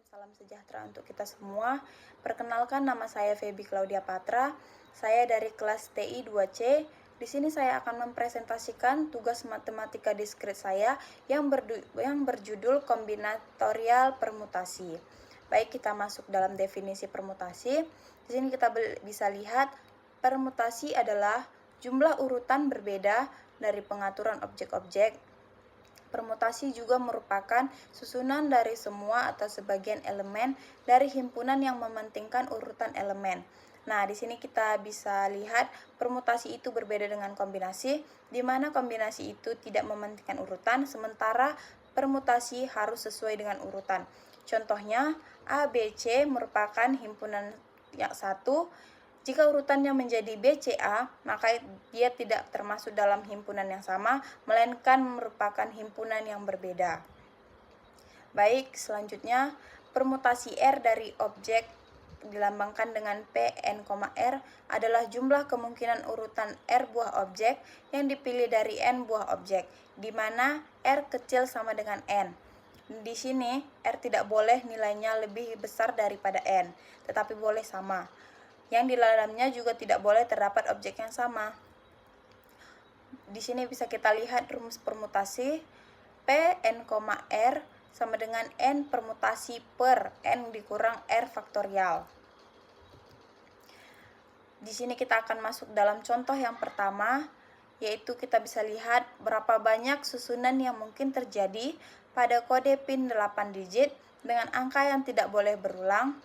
salam sejahtera untuk kita semua. Perkenalkan, nama saya Feby Claudia Patra. Saya dari kelas TI 2C. Di sini saya akan mempresentasikan tugas matematika diskrit saya yang berjudul kombinatorial permutasi. Baik, kita masuk dalam definisi permutasi. Di sini kita bisa lihat permutasi adalah jumlah urutan berbeda dari pengaturan objek-objek. Permutasi juga merupakan susunan dari semua atau sebagian elemen dari himpunan yang mementingkan urutan elemen. Nah, di sini kita bisa lihat permutasi itu berbeda dengan kombinasi, di mana kombinasi itu tidak mementingkan urutan, sementara permutasi harus sesuai dengan urutan. Contohnya, A, B, C merupakan himpunan yang satu. Jika urutannya menjadi BCA, maka dia tidak termasuk dalam himpunan yang sama, melainkan merupakan himpunan yang berbeda. Baik, selanjutnya permutasi R dari objek dilambangkan dengan P, N, R adalah jumlah kemungkinan urutan R buah objek yang dipilih dari N buah objek, di mana R kecil sama dengan N. Di sini R tidak boleh nilainya lebih besar daripada N, tetapi boleh sama. Yang di dalamnya juga tidak boleh terdapat objek yang sama. Di sini bisa kita lihat rumus permutasi P N, R sama dengan N permutasi per N dikurang R faktorial. Di sini kita akan masuk dalam contoh yang pertama, yaitu kita bisa lihat berapa banyak susunan yang mungkin terjadi pada kode PIN 8 digit dengan angka yang tidak boleh berulang.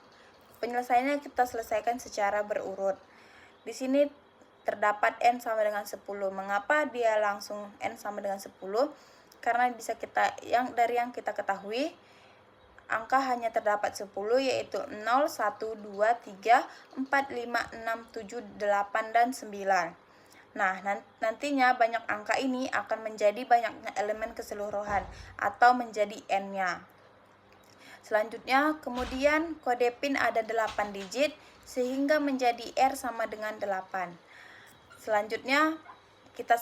Penyelesaiannya kita selesaikan secara berurut. Di sini terdapat N sama dengan 10. Mengapa dia langsung N sama dengan 10? Karena bisa dari yang kita ketahui, angka hanya terdapat 10, yaitu 0, 1, 2, 3, 4, 5, 6, 7, 8, dan 9. Nah, nantinya banyak angka ini akan menjadi banyaknya elemen keseluruhan atau menjadi N-nya. Selanjutnya, kemudian kode PIN ada 8 digit sehingga menjadi R sama dengan 8. Selanjutnya, kita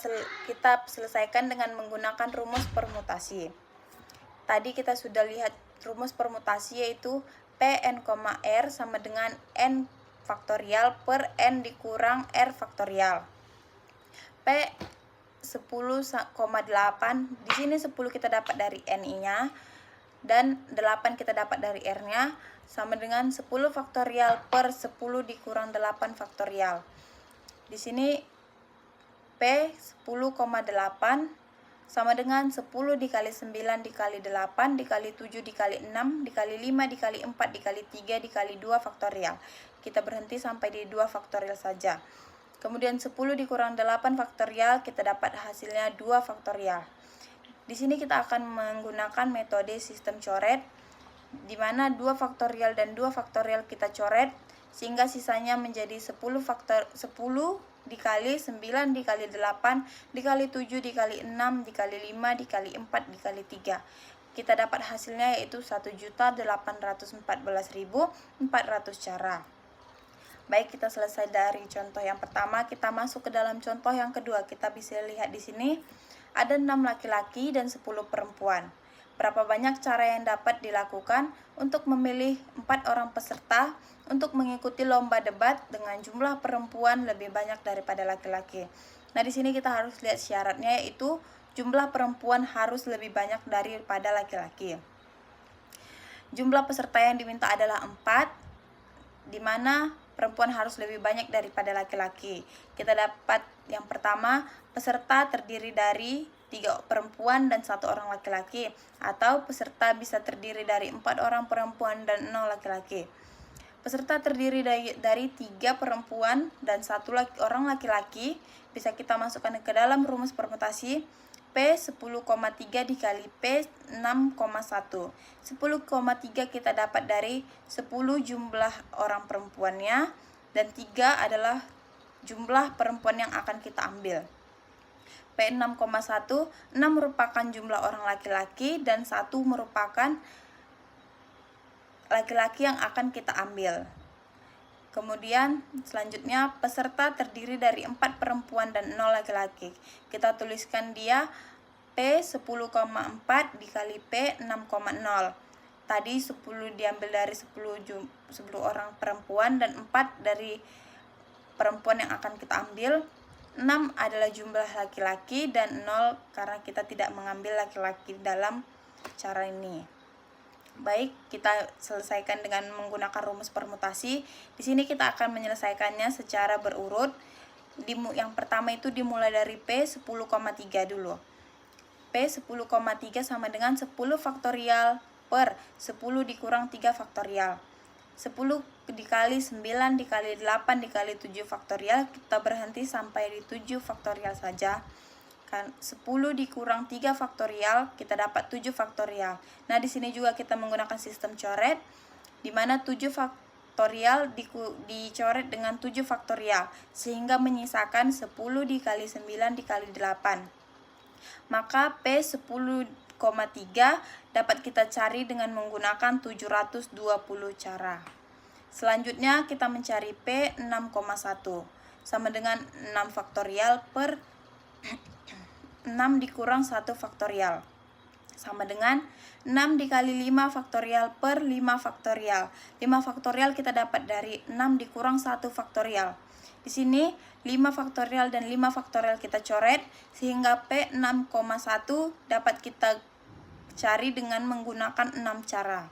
selesaikan dengan menggunakan rumus permutasi. Tadi kita sudah lihat rumus permutasi, yaitu P, N, R sama dengan N faktorial per N dikurang R faktorial. P 10,8, di sini 10 kita dapat dari N-nya, dan 8 kita dapat dari R-nya, sama dengan 10 faktorial per 10 dikurang 8 faktorial. Di sini P 10,8 sama dengan 10 dikali 9 dikali 8 dikali 7 dikali 6 dikali 5 dikali 4 dikali 3 dikali 2 faktorial. Kita berhenti sampai di 2 faktorial saja. Kemudian 10 dikurang 8 faktorial, kita dapat hasilnya 2 faktorial. Di sini kita akan menggunakan metode sistem coret, di mana 2 faktorial dan 2 faktorial kita coret, sehingga sisanya menjadi 10 dikali 9 dikali 8 dikali 7 dikali 6 dikali 5 dikali 4 dikali 3. Kita dapat hasilnya yaitu 1.814.400 cara. Baik, kita selesai dari contoh yang pertama, kita masuk ke dalam contoh yang kedua. Kita bisa lihat di sini ada 6 laki-laki dan 10 perempuan. Berapa banyak cara yang dapat dilakukan untuk memilih 4 orang peserta untuk mengikuti lomba debat dengan jumlah perempuan lebih banyak daripada laki-laki. Nah, di sini kita harus lihat syaratnya, yaitu jumlah perempuan harus lebih banyak daripada laki-laki. Jumlah peserta yang diminta adalah 4, di mana perempuan harus lebih banyak daripada laki-laki. Kita dapat yang pertama, peserta terdiri dari 3 perempuan dan 1 orang laki-laki, atau peserta bisa terdiri dari 4 orang perempuan dan 0 laki-laki. Peserta terdiri dari 3 perempuan dan 1 orang laki-laki bisa kita masukkan ke dalam rumus permutasi P 10,3 dikali P 6,1. 10,3 kita dapat dari 10 jumlah orang perempuannya, dan 3 adalah jumlah perempuan yang akan kita ambil. P 6,1, 6 merupakan jumlah orang laki-laki dan 1 merupakan laki-laki yang akan kita ambil. Kemudian selanjutnya peserta terdiri dari 4 perempuan dan 0 laki-laki. Kita tuliskan dia P 10,4 dikali P 6,0. tadi 10 diambil dari 10 orang perempuan dan 4 dari perempuan yang akan kita ambil. 6 adalah jumlah laki-laki dan 0 karena kita tidak mengambil laki-laki dalam cara ini. Baik, kita selesaikan dengan menggunakan rumus permutasi. Di sini kita akan menyelesaikannya secara berurut. Yang pertama itu dimulai dari P 10,3 dulu. P 10,3 sama dengan 10 faktorial per 10 dikurang 3 faktorial. 10 dikali 9 dikali 8 dikali 7 faktorial, kita berhenti sampai di 7 faktorial saja. Kan 10 dikurang 3 faktorial, kita dapat 7 faktorial. Nah, di sini juga kita menggunakan sistem coret, di mana 7 faktorial dicoret dengan 7 faktorial, sehingga menyisakan 10 dikali 9 dikali 8. Maka P 10,3 dapat kita cari dengan menggunakan 720 cara. Selanjutnya kita mencari P 6,1 sama dengan 6 faktorial per 6 dikurang 1 faktorial sama dengan 6 dikali 5 faktorial per 5 faktorial. 5 faktorial kita dapat dari 6 dikurang 1 faktorial. Di sini 5 faktorial dan 5 faktorial kita coret, sehingga P 6,1 dapat kita cari dengan menggunakan 6 cara.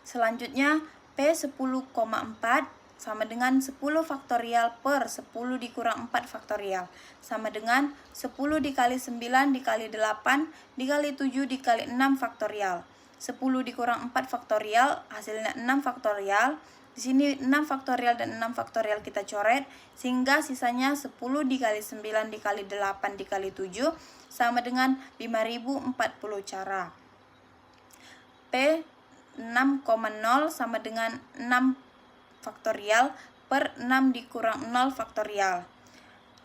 Selanjutnya P 10,4 sama dengan 10 faktorial per 10 dikurang 4 faktorial sama dengan 10 dikali 9 dikali 8 dikali 7 dikali 6 faktorial. 10 dikurang 4 faktorial hasilnya 6 faktorial. Di sini 6 faktorial dan 6 faktorial kita coret, sehingga sisanya 10 dikali 9 dikali 8 dikali 7 sama dengan 5040 cara. P 6,0 sama dengan 6 faktorial per 6 dikurang 0 faktorial.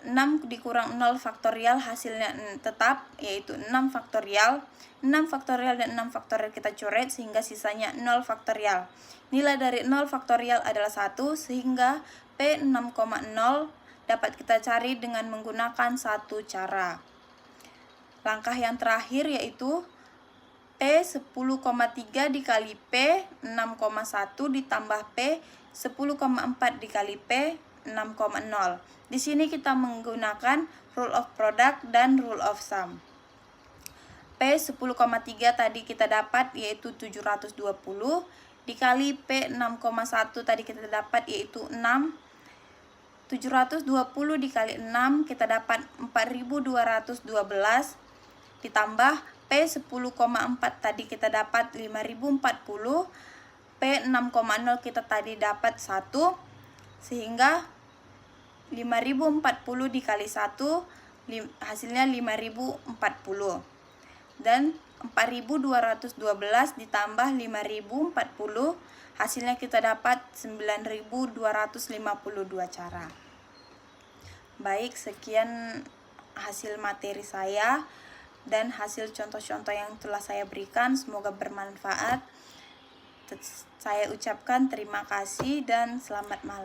6 dikurang 0 faktorial hasilnya tetap, yaitu 6 faktorial. 6 faktorial dan 6 faktorial kita coret, sehingga sisanya 0 faktorial. Nilai dari 0 faktorial adalah 1, sehingga P 6,0 dapat kita cari dengan menggunakan 1 cara. Langkah yang terakhir yaitu P 10,3 dikali P 6,1 ditambah P 10,4 dikali P 6,0. Di sini kita menggunakan rule of product dan rule of sum. P 10,3 tadi kita dapat yaitu 720 dikali P 6,1 tadi kita dapat yaitu 6. 720 dikali 6 kita dapat 4212 ditambah P 10,4 tadi kita dapat 5040, P 6,0 kita tadi dapat 1, sehingga 5040 dikali 1 hasilnya 5040, dan 4212 ditambah 5040 hasilnya kita dapat 9252 cara. Baik, sekian hasil materi saya dan hasil contoh-contoh yang telah saya berikan, semoga bermanfaat. Saya ucapkan terima kasih dan selamat malam.